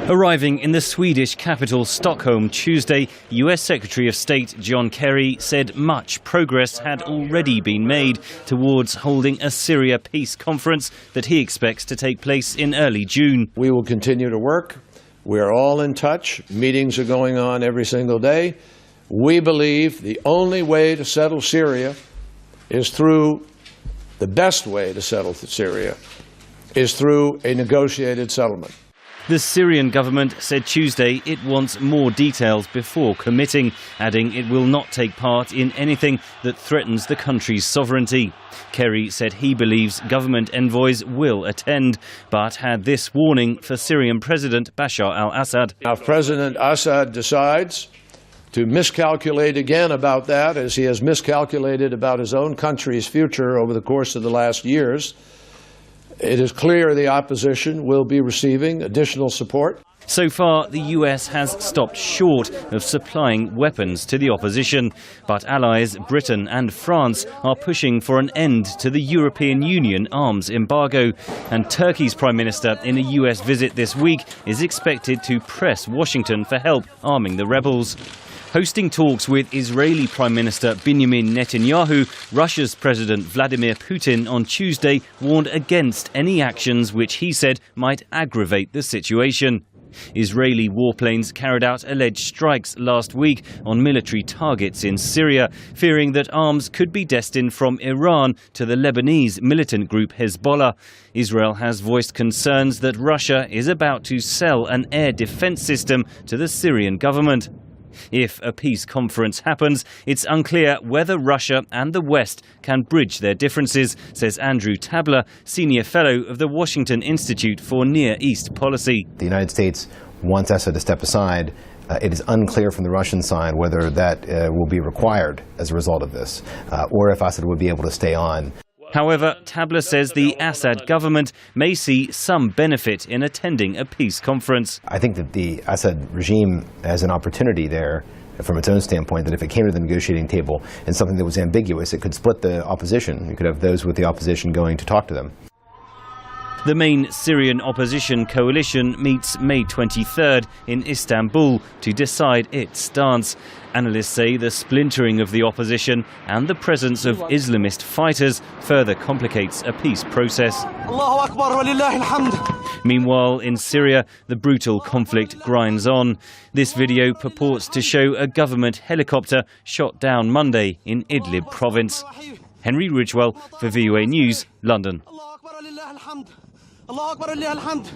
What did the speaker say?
Arriving in the Swedish capital Stockholm Tuesday, US Secretary of State John Kerry said much progress had already been made towards holding a Syria peace conference that he expects to take place in early June. We will continue to work. We are all in touch. Meetings are going on every single day. We believe the only way to settle Syria is through, the best way to settle Syria is through a negotiated settlement. The Syrian government said Tuesday it wants more details before committing, adding it will not take part in anything that threatens the country's sovereignty. Kerry said he believes government envoys will attend, but had this warning for Syrian President Bashar al-Assad. If President Assad decides to miscalculate again about that, as he has miscalculated about his own country's future over the course of the last years, it is clear the opposition will be receiving additional support. So far, the US has stopped short of supplying weapons to the opposition, but allies Britain and France are pushing for an end to the European Union arms embargo, and Turkey's Prime Minister in a US visit this week is expected to press Washington for help arming the rebels. Hosting talks with Israeli Prime Minister Benjamin Netanyahu, Russia's President Vladimir Putin on Tuesday warned against any actions which he said might aggravate the situation. Israeli warplanes carried out alleged strikes last week on military targets in Syria, fearing that arms could be destined from Iran to the Lebanese militant group Hezbollah. Israel has voiced concerns that Russia is about to sell an air defense system to the Syrian government. If a peace conference happens, it's unclear whether Russia and the West can bridge their differences, says Andrew Tabler, Senior Fellow of the Washington Institute for Near East Policy. The United States wants Assad to step aside. It is unclear from the Russian side whether that will be required as a result of this, or if Assad would be able to stay on. However, Tabler says the Assad government may see some benefit in attending a peace conference. I think that the Assad regime has an opportunity there from its own standpoint, that if it came to the negotiating table and something that was ambiguous, it could split the opposition. You could have those with the opposition going to talk to them. The main Syrian opposition coalition meets May 23rd in Istanbul to decide its stance. Analysts say the splintering of the opposition and the presence of Islamist fighters further complicates a peace process. Meanwhile, in Syria, the brutal conflict grinds on. This video purports to show a government helicopter shot down Monday in Idlib province. Henry Ridgwell for VOA News, London. الله أكبر لله الحمد.